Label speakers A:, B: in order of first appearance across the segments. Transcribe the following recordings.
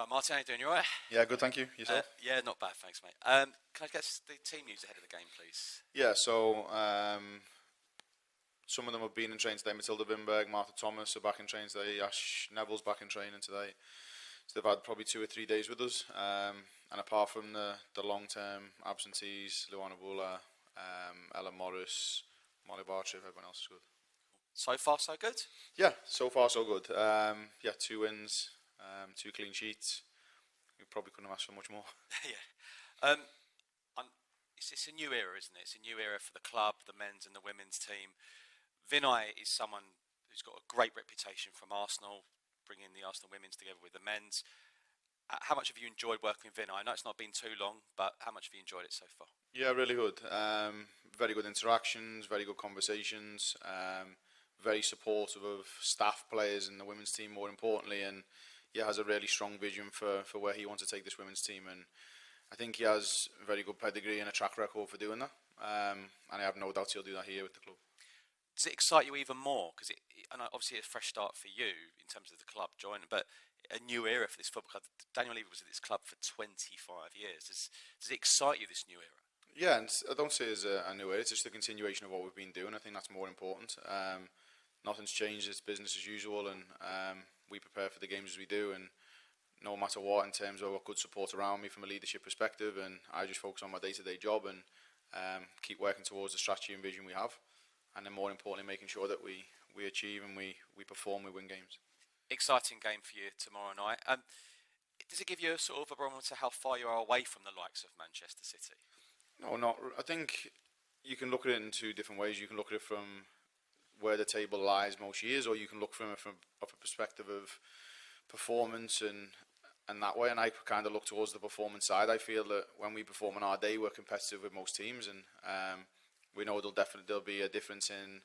A: Martin, how you doing? You alright?
B: Yeah, good, thank you. Yourself?
A: Yeah, not bad, thanks, mate. Can I get the team news ahead of the game, please?
B: Yeah, so some of them have been in training today. Matilda Wimberg, Martha Thomas are back in training today. Ash Neville's back in training today. So they've had probably 2 or 3 days with us. And apart from the long-term absentees, Luana Bula, Ella Morris, Molly Bartrip, everyone else is good.
A: So far, so good?
B: Yeah, so far so good. 2 wins, 2 clean sheets. We probably couldn't have asked for much more.
A: Yeah. It's a new era, isn't it? It's a new era for the club, the men's and the women's team. Vinay is someone who's got a great reputation from Arsenal, bringing the Arsenal women's together with the men's. How much have you enjoyed working with Vinay? I know it's not been too long, but how much have you enjoyed it so far? Yeah,
B: really good. Very good interactions, very good conversations, very supportive of staff, players and the women's team more importantly, and has a really strong vision for where he wants to take this women's team, and I think he has a very good pedigree and a track record for doing that, and I have no doubt he'll do that here with the club.
A: Does it excite you even more? Because obviously it's a fresh start for you in terms of the club joining, but a new era for this football club. Daniel Levy was at this club for 25 years. Does it excite you, this new era? Yeah,
B: and I don't say it's a new era. It's just a continuation of what we've been doing. I think that's more important. Nothing's changed. It's business as usual, and we prepare for the games as we do, and no matter what, in terms of I've got good support around me from a leadership perspective, and I just focus on my day-to-day job and keep working towards the strategy and vision we have, and then more importantly making sure that we achieve and we perform, we win games.
A: Exciting game for you tomorrow night. Does it give you a sort of a barometer how far you are away from the likes of Manchester City?
B: No, not. I think you can look at it in 2 different ways. You can look at it from where the table lies most years, or you can look from a perspective of performance and that way. And I kind of look towards the performance side. I feel that when we perform on our day, we're competitive with most teams, and we know there'll be a difference in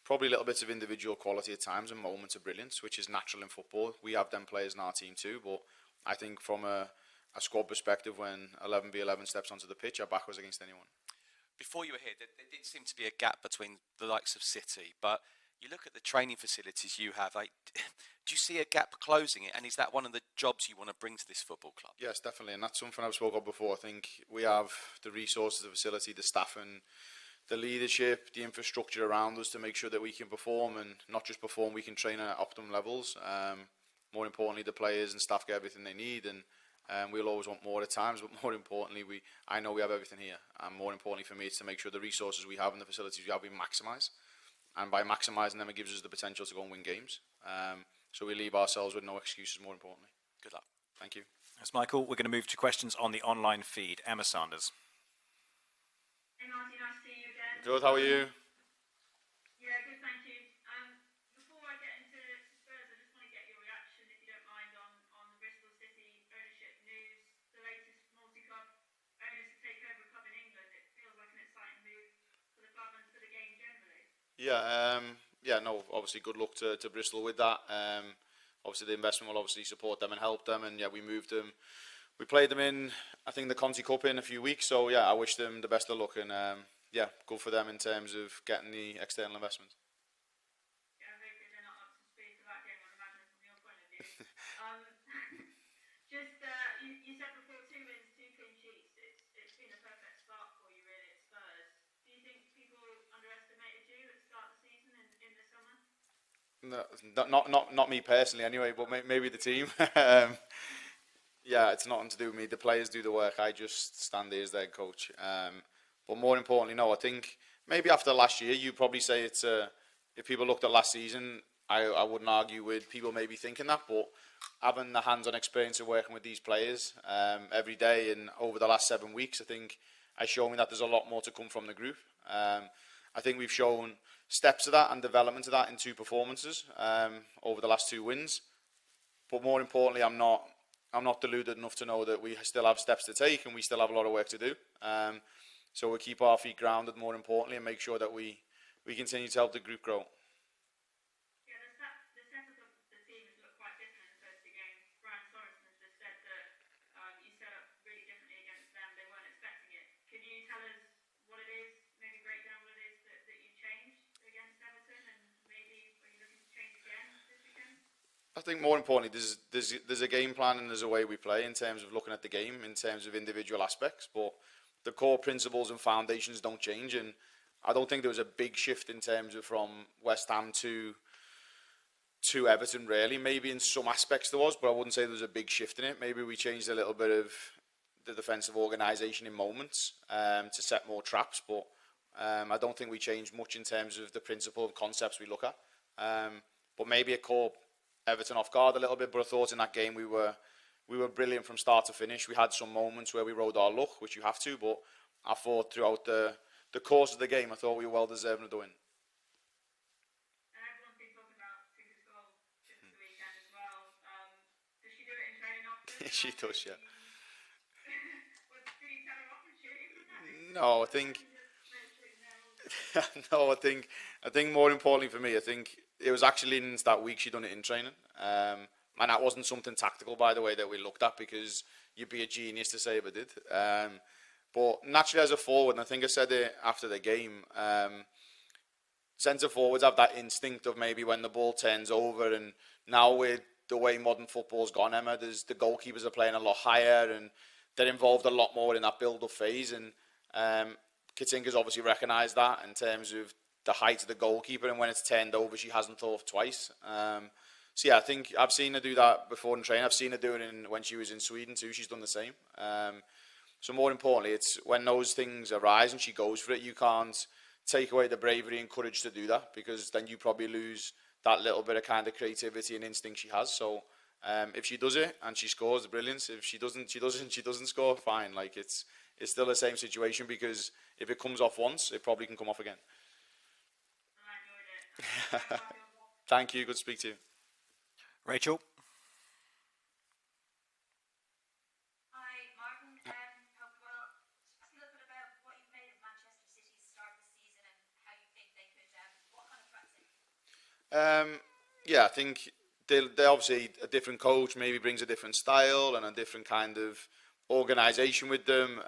B: probably little bits of individual quality at times and moments of brilliance, which is natural in football. We have them players in our team too, but I think from a squad perspective, when 11v11 steps onto the pitch, our back was against anyone.
A: Before you were here, there did seem to be a gap between the likes of City, but you look at the training facilities you have, do you see a gap closing it, and is that one of the jobs you want to bring to this football club?
B: Yes, definitely, and that's something I've spoken about before. I think we have the resources, the facility, the staff and the leadership, the infrastructure around us to make sure that we can perform, and not just perform, we can train at optimum levels. More importantly, the players and staff get everything they need, and we'll always want more at times, but more importantly, I know we have everything here, and more importantly for me, it's to make sure the resources we have and the facilities we have, we maximise, and by maximising them, it gives us the potential to go and win games. So we leave ourselves with no excuses, more importantly.
A: Good luck.
B: Thank you.
C: Thanks, Michael. We're going to move to questions on the online feed. Emma Sanders.
D: Hey Martin, nice to see you again.
B: Good, how are you?
D: Yeah, good, thank you. Before I get into Spurs, I just want to get your reaction, if you don't mind, on the Bristol City ownership news, the latest multi-club owners to take over a club in England. It feels like an exciting move for the club and for the game generally.
B: Obviously good luck to Bristol with that. Obviously the investment will obviously support them and help them, and we moved them. We played them in, I think, the Conti Cup in a few weeks, so I wish them the best of luck, and good for them in terms of getting the external investment.
D: Yeah, hopefully they're not up to speed for that game, I'd imagine, from your point of view. You said before 2 wins, 2 clean sheets. It's been a perfect start for you really at Spurs. Do you think people underestimated you at the start of the season in the summer?
B: No, not me personally anyway, but maybe the team. It's nothing to do with me. The players do the work. I just stand there as their coach. But more importantly, no, I think maybe after last year, you'd probably say it's if people looked at last season, I wouldn't argue with people maybe thinking that, but having the hands-on experience of working with these players every day and over the last 7 weeks, I think has shown me that there's a lot more to come from the group. I think we've shown steps of that and development of that in 2 performances over the last 2 wins. But more importantly, I'm not deluded enough to know that we still have steps to take and we still have a lot of work to do. So we'll keep our feet grounded, more importantly, and make sure that we continue to help the group grow.
D: Yeah, the setup of the team has looked quite different in the first 2 games. Brian Sorensen has just said that you set up really differently against them. They weren't expecting it. Can you tell us what it is, maybe break down what it is that you changed against Everton, and maybe are you looking to change again this weekend?
B: I I think more importantly, there's a game plan and there's a way we play in terms of looking at the game, in terms of individual aspects, but the core principles and foundations don't change. And I don't think there was a big shift in terms of from West Ham to Everton, really. Maybe in some aspects there was, but I wouldn't say there was a big shift in it. Maybe we changed a little bit of the defensive organisation in moments to set more traps, but I don't think we changed much in terms of the principle and concepts we look at. But maybe it caught Everton off guard a little bit, but I thought in that game we were brilliant from start to finish. We had some moments where we rode our luck, which you have to, but I thought throughout the course of the game, I thought we were well deserving of the win.
D: Everyone's been talking about Tinker's goal since the weekend as well. Does she do it in training often?
B: She does, yeah.
D: Did he tell her off and shooting from that?
B: No, I think. No, I think more importantly for me, I think it was actually in that week she done it in training. And that wasn't something tactical, by the way, that we looked at, because you'd be a genius to say if I did. But naturally as a forward, and I think I said it after the game, centre forwards have that instinct of maybe when the ball turns over, and now with the way modern football's gone, Emma, the goalkeepers are playing a lot higher and they're involved a lot more in that build-up phase. And Katinka's obviously recognised that in terms of the height of the goalkeeper, and when it's turned over, she hasn't thought twice. So yeah, I think I've seen her do that before in training. I've seen her do it when she was in Sweden too. She's done the same. So more importantly, it's when those things arise and she goes for it, you can't take away the bravery and courage to do that, because then you probably lose that little bit of kind of creativity and instinct she has. So if she does it and she scores, brilliant. If she doesn't score, fine. Like it's still the same situation, because if it comes off once, it probably can come off again.
D: I enjoyed it.
B: Thank you. Good to speak to you.
C: Rachel?
E: Hi, Martin. Hope you're well. Just ask a little bit about what you've made of Manchester City's start this season and how you think they could, what kind of threats they could.
B: Yeah, I think they're obviously a different coach, maybe brings a different style and a different kind of organisation with them.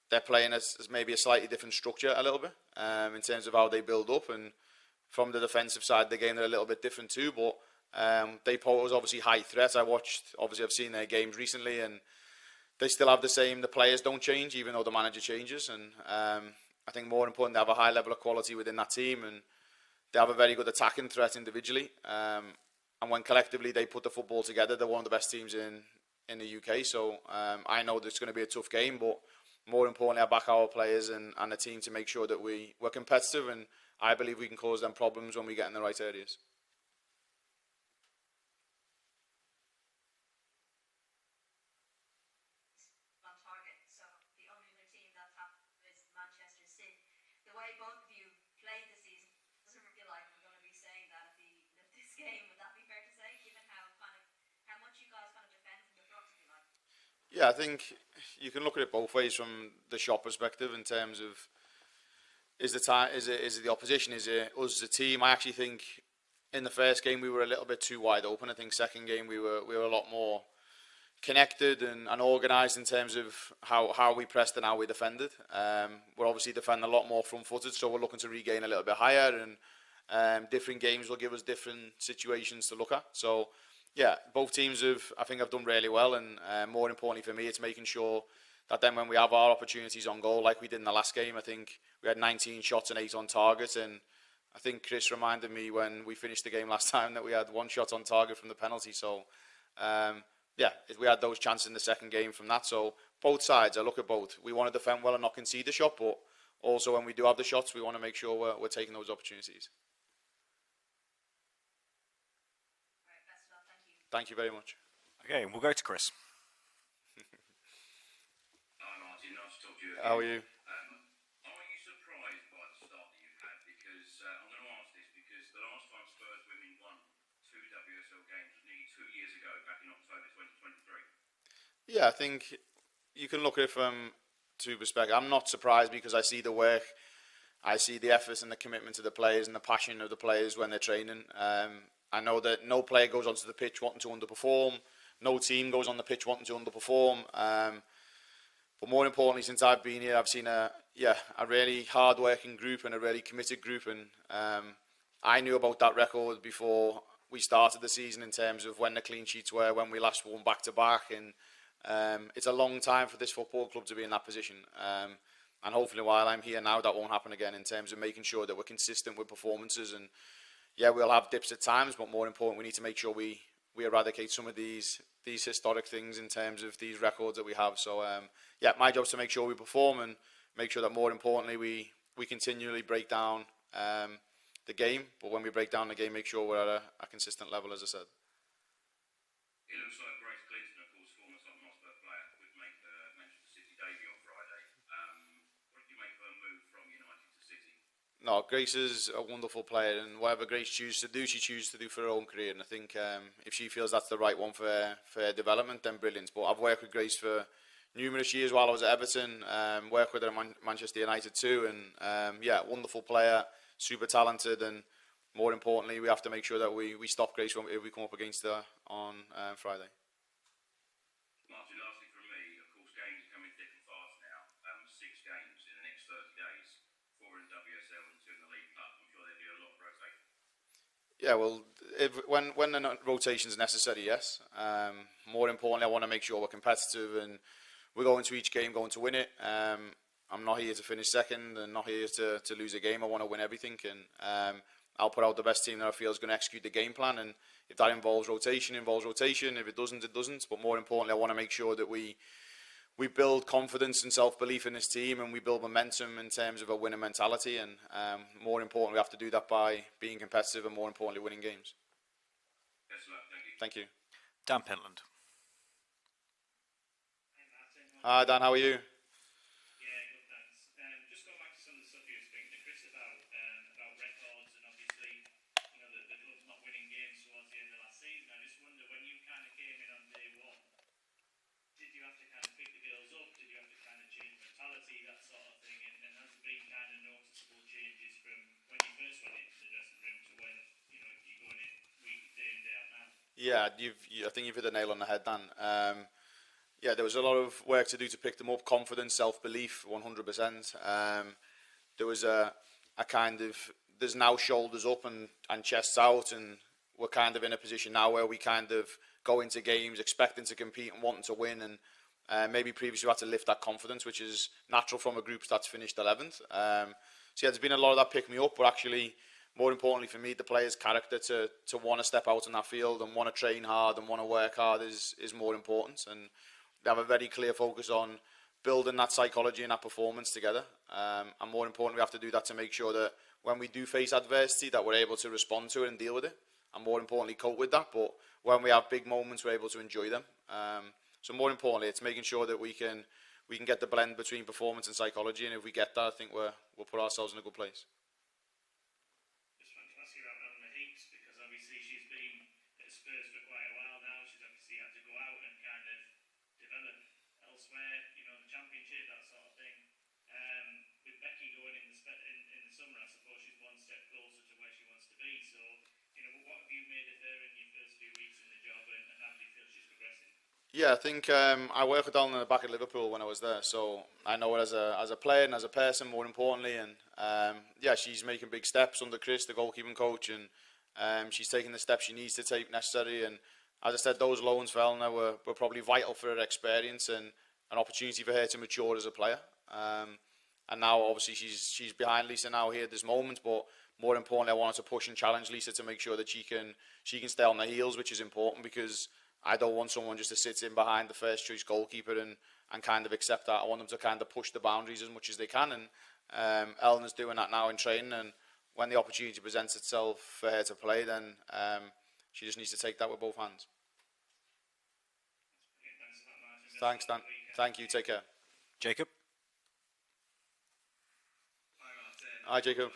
B: They're playing as maybe a slightly different structure a little bit in terms of how they build up, and from the defensive side of the game they're a little bit different too, but they pose obviously high threats. I've seen their games recently, and they still have the players don't change even though the manager changes, and I think more important, they have a high level of quality within that team, and they have a very good attacking threat individually, and when collectively they put the football together, they're one of the best teams in the UK. So I know that it's going to be a tough game, but more importantly, I back our players and the team to make sure that we're competitive, and I believe we can cause them problems when we get in the right areas.
E: On target. So the only other team that's happened is Manchester City. The way both of you played this season, doesn't feel like we're going to be saying that at the end of this game. Would that be fair to say, given how much you guys kind of defend from the front, if you like?
B: Yeah, I think you can look at it both ways from the shot perspective in terms of is it the opposition, is it us the team. I actually think in the first game we were a little bit too wide open. I think second game we were a lot more connected and organised in terms of how we pressed and how we defended. We're obviously defending a lot more front-footed, so we're looking to regain a little bit higher, and different games will give us different situations to look at. So yeah, both teams have done really well, and more importantly for me, it's making sure that then when we have our opportunities on goal, like we did in the last game, I think we had 19 shots and 8 on target, and I think Chris reminded me when we finished the game last time that we had 1 shot on target from the penalty. So yeah, we had those chances in the second game from that. So both sides, I look at both. We want to defend well and not concede the shot, but also when we do have the shots, we want to make sure we're taking those opportunities.
E: All right, best of luck. Thank you.
B: Thank you very much.
C: Okay, we'll go to Chris.
F: Hi Martin, nice to talk to you again.
B: How are you?
F: Are you surprised by the start that you've had? Because I'm going to ask this because the last time Spurs Women won 2 WSL games was nearly 2 years ago, back in October 2023.
B: Yeah, I think you can look at it from two perspectives. I'm not surprised because I see the work, I see the efforts and the commitment to the players and the passion of the players when they're training. I know that no player goes onto the pitch wanting to underperform. No team goes on the pitch wanting to underperform. But more importantly, since I've been here, I've seen a really hard-working group and a really committed group. And I knew about that record before we started the season in terms of when the clean sheets were, when we last won back-to-back, and it's a long time for this football club to be in that position. And hopefully while I'm here now, that won't happen again in terms of making sure that we're consistent with performances. And yeah, we'll have dips at times, but more important, we need to make sure we eradicate some of these historic things in terms of these records that we have. So yeah, my job is to make sure we perform and make sure that more importantly we continually break down the game. But when we break down the game, make sure we're at a consistent level, as I said.
F: It looks like Grace Clinton, of course, former Tottenham Hotspur player, would make Manchester City debut on Friday. What did you make of her move from United to City?
B: No, Grace is a wonderful player, and whatever Grace chooses to do, she chooses to do for her own career. And I think if she feels that's the right one for her development, then brilliant. But I've worked with Grace for numerous years while I was at Everton, worked with her at Manchester United too, and yeah, wonderful player, super talented, and more importantly, we have to make sure that we stop Grace if we come up against her on Friday.
F: Martin, lastly from me, of course, games are coming thick and fast now. 6 games in the next 30 days, 4 in the WSL and 2 in the League Cup. I'm sure there'll be a lot of rotation.
B: Yeah, well, when the rotation is necessary, yes. More importantly, I want to make sure we're competitive and we're going to each game going to win it. I'm not here to finish second and not here to lose a game. I want to win everything, and I'll put out the best team that I feel is going to execute the game plan. And if that involves rotation, If it doesn't, it doesn't. But more importantly, I want to make sure that we build confidence and self-belief in this team, and we build momentum in terms of a winning mentality. And more important, we have to do that by being competitive and, more importantly, winning games.
F: Best of luck.
B: Thank you.
C: Dan Pentland.
G: Hey Martin.
B: Hi Dan, how are you?
G: Yeah, good, thanks. Just going back to some of the stuff you were speaking to Chris about records, and obviously, you know, the club's not winning games towards the end of last season. I just wonder, when you kind of came in on day one, did you have to kind of pick the girls up? Did you have to kind of change mentality, that sort of thing? And has there been kind of noticeable changes from when you first went into the dressing room to when, you know, you're going in day in, day out now?
B: Yeah, I think you've hit the nail on the head, Dan. Yeah, there was a lot of work to do to pick them up. Confidence, self-belief, 100%. There was a kind of, there's now shoulders up and chests out, and we're kind of in a position now where we kind of go into games expecting to compete and wanting to win, and maybe previously we had to lift that confidence, which is natural from a group that's finished 11th. So yeah, there's been a lot of that pick me up, but actually, more importantly for me, the players' character to want to step out on that field and want to train hard and want to work hard is more important. And they have a very clear focus on building that psychology and that performance together. And more importantly, we have to do that to make sure that when we do face adversity, that we're able to respond to it and deal with it. And more importantly, cope with that. But when we have big moments, we're able to enjoy them. So more importantly, it's making sure that we can get the blend between performance and psychology. And if we get that, I think we'll put ourselves in a good place.
G: Just wanted to ask you about Eleanor Heaps, because obviously she's been at Spurs for quite a while now. She's obviously had to go out and kind of develop elsewhere, you know, the Championship, that sort of thing. With Becky going in the summer, I suppose she's one step closer to where she wants to be. So, you know, what have you made of her in your first few weeks in the job, and how do you feel she's progressing?
B: Yeah, I think I worked with Ellen in the back at Liverpool when I was there, so I know her as a player and as a person, more importantly. And yeah, she's making big steps under Chris, the goalkeeping coach, and she's taking the steps she needs to take necessary. And as I said, those loans for Eleanor were probably vital for her experience and an opportunity for her to mature as a player. And now, obviously, she's behind Lisa now here at this moment, but more importantly, I wanted to push and challenge Lisa to make sure that she can stay on her heels, which is important, because I don't want someone just to sit in behind the first choice goalkeeper and kind of accept that. I want them to kind of push the boundaries as much as they can, and Eleanor's doing that now in training, and when the opportunity presents itself for her to play, then she just needs to take that with both hands. Thanks, Dan. Thank you. Take care.
C: Jacob.
H: Hi, Martin.
B: Hi, Jacob.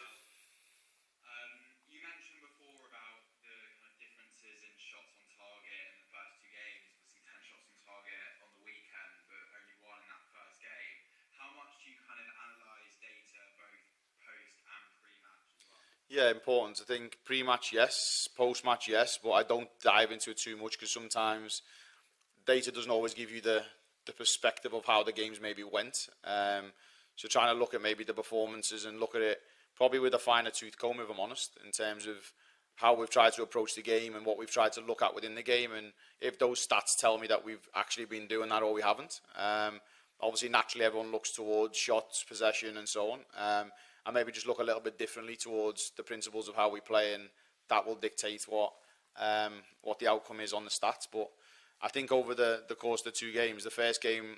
H: You mentioned before about the kind of differences in shots on target in the first 2 games. Obviously, 10 shots on target on the weekend, but only 1 in that first game. How much do you kind of analyse data both post and pre-match as well?
B: Yeah, important. I think pre-match, yes. Post-match, yes. But I don't dive into it too much, because sometimes data doesn't always give you the perspective of how the games maybe went. So trying to look at maybe the performances and look at it probably with a finer tooth comb, if I'm honest, in terms of how we've tried to approach the game and what we've tried to look at within the game, and if those stats tell me that we've actually been doing that or we haven't. Obviously, naturally, everyone looks towards shots, possession, and so on, and maybe just look a little bit differently towards the principles of how we play, and that will dictate what the outcome is on the stats. But I think over the course of the 2 games, the first game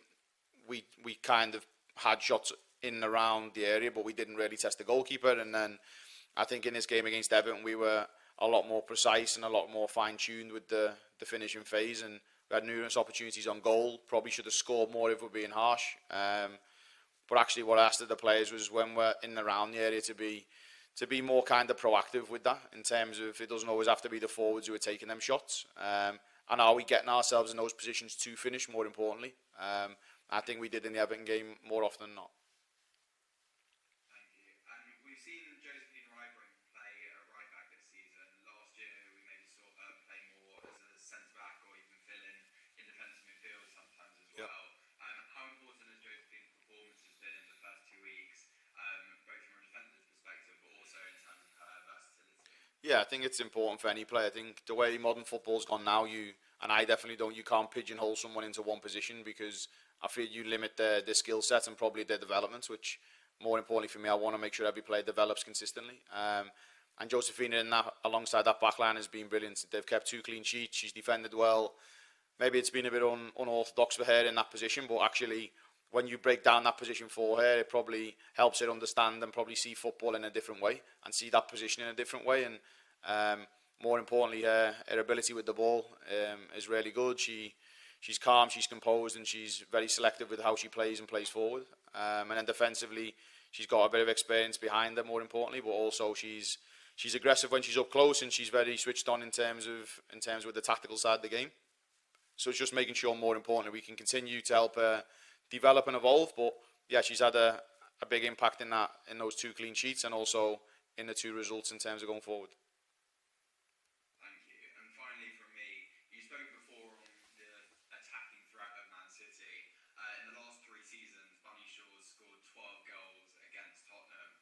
B: we kind of had shots in and around the area, but we didn't really test the goalkeeper. And then I think in this game against Everton, we were a lot more precise and a lot more fine-tuned with the finishing phase, and we had numerous opportunities on goal. Probably should have scored more if we're being harsh. But actually what I asked of the players was, when we're in and around the area, to be more kind of proactive with that, in terms of it doesn't always have to be the forwards who are taking them shots. And are we getting ourselves in those positions to finish, more importantly? I think we did in the Everton game more often than not.
H: Thank you. We've seen Josephine Rybring play a right back this season. Last year we maybe saw her play more as a centre back or even fill in defensive midfield sometimes as well. How important has Josephine's performance been in the first 2 weeks, both from a defensive perspective but also in terms of her versatility?
B: Yeah, I think it's important for any player. I think the way modern football's gone now, you can't pigeonhole someone into one position, because I feel you limit their skill set and probably their developments, which, more importantly for me, I want to make sure every player develops consistently. And Josephina in that, alongside that backline, has been brilliant. They've kept 2 clean sheets. She's defended well. Maybe it's been a bit unorthodox for her in that position, but actually, when you break down that position for her, it probably helps her understand and probably see football in a different way and see that position in a different way. And more importantly, her ability with the ball is really good. She's calm, she's composed, and she's very selective with how she plays and plays forward. And then defensively, she's got a bit of experience behind her, more importantly, but also she's aggressive when she's up close, and she's very switched on in terms with the tactical side of the game. So it's just making sure, more importantly, we can continue to help her develop and evolve. But yeah, she's had a big impact in those 2 clean sheets, and also in the 2 results in terms of going forward.
H: Thank you. And finally from me, you spoke before on the attacking threat of Man City. In the last 3 seasons, Bunny Shaw's scored 12 goals against Tottenham.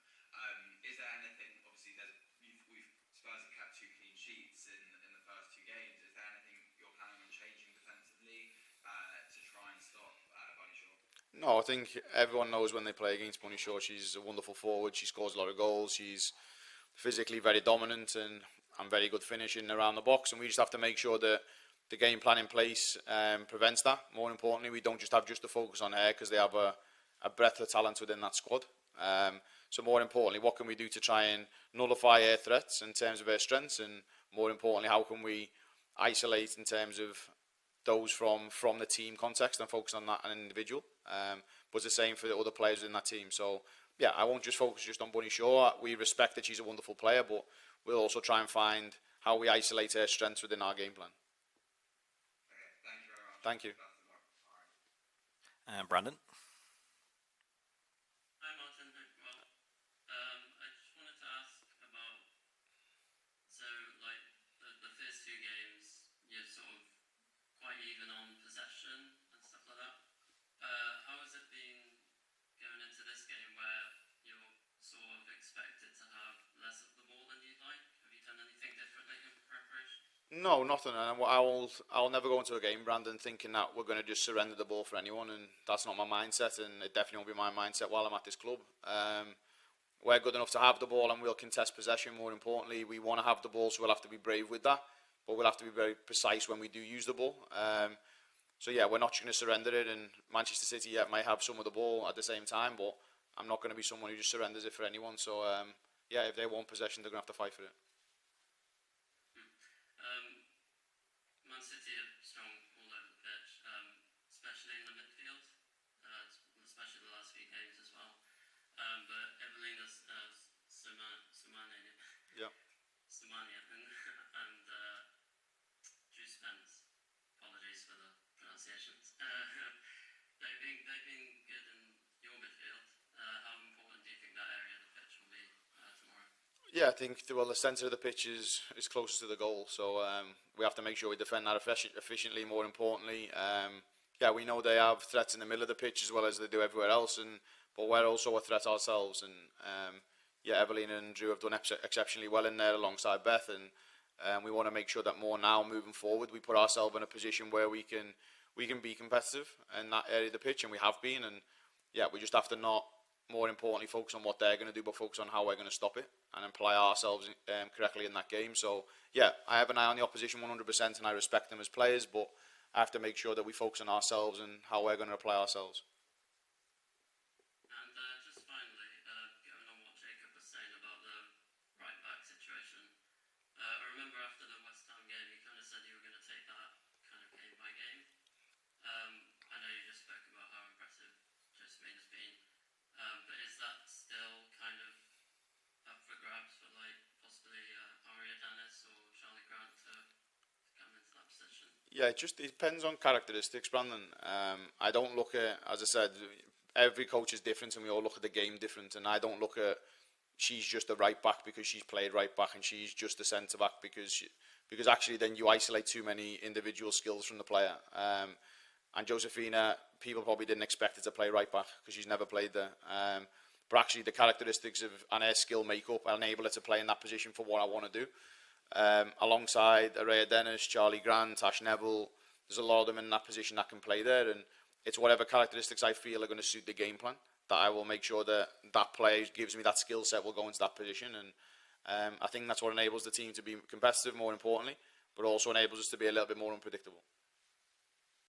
H: Is there anything, obviously Spurs have kept 2 clean sheets in the first 2 games, is there anything you're planning on changing defensively to try and stop Bunny Shaw?
B: No, I think everyone knows when they play against Bunny Shaw, she's a wonderful forward. She scores a lot of goals. She's physically very dominant and very good finishing around the box. And we just have to make sure that the game plan in place prevents that. More importantly, we don't just have the focus on her, because they have a breadth of talent within that squad. So more importantly, what can we do to try and nullify her threats in terms of her strengths? And more importantly, how can we isolate in terms of those from the team context and focus on that an individual? But it's the same for the other players in that team. So yeah, I won't just focus on Bunny Shaw. We respect that she's a wonderful player, but we'll also try and find how we isolate her strengths within our game plan.
H: Okay, thank you very much.
B: Thank you.
C: Brandon?
I: Hi Martin, hope you're well. I just wanted to ask about, so like the first 2 games, you're sort of quite even on possession and stuff like that. How has it been going into this game, where you're sort of expected to have less of the ball than you'd like? Have you done anything differently in preparation?
B: No, nothing. And I'll never go into a game, Brandon, thinking that we're going to just surrender the ball for anyone, and that's not my mindset, and it definitely won't be my mindset while I'm at this club. We're good enough to have the ball, and we'll contest possession. More importantly, we want to have the ball, so we'll have to be brave with that, but we'll have to be very precise when we do use the ball. So yeah, we're not going to surrender it, and Manchester City may have some of the ball at the same time, but I'm not going to be someone who just surrenders it for anyone. So yeah, if they want possession, they're going to have to fight for it.
I: Man City are strong all over the pitch, especially in the midfield, especially the last few games as well. But Evelina Sumania and Drew Spence, apologies for the pronunciations, they've been good in your midfield. How important do you think that area of the pitch will be tomorrow?
B: Yeah, I think the centre of the pitch is closest to the goal, so we have to make sure we defend that efficiently. More importantly, yeah, we know they have threats in the middle of the pitch as well as they do everywhere else, but we're also a threat ourselves. And yeah, Evelyn and Drew have done exceptionally well in there alongside Beth, and we want to make sure that more now moving forward we put ourselves in a position where we can be competitive in that area of the pitch, and we have been. And yeah, we just have to not, more importantly, focus on what they're going to do, but focus on how we're going to stop it and apply ourselves correctly in that game. So yeah, I have an eye on the opposition 100%, and I respect them as players, but I have to make sure that we focus on ourselves and how we're going to apply ourselves.
I: And just finally, going on what Jacob was saying about the right back situation, I remember after the West Ham game, you kind of said you were going to take that kind of game by game. I know you just spoke about how impressive Josephine has been, but is that still kind of up for grabs for like possibly Aria Dennis or Charlie Grant to come into that position?
B: Yeah, it depends on characteristics, Brandon. I don't look at, as I said, every coach is different, and we all look at the game different. And I don't look at she's just a right back because she's played right back, and she's just a centre back because actually then you isolate too many individual skills from the player. And Josephina, people probably didn't expect her to play right back because she's never played there. But actually the characteristics and her skill makeup enable her to play in that position for what I want to do. Alongside Araya Dennis, Charlie Grant, Ash Neville, there's a lot of them in that position that can play there, and it's whatever characteristics I feel are going to suit the game plan that I will make sure that that player gives me that skill set will go into that position. And I think that's what enables the team to be competitive, more importantly, but also enables us to be a little bit more unpredictable.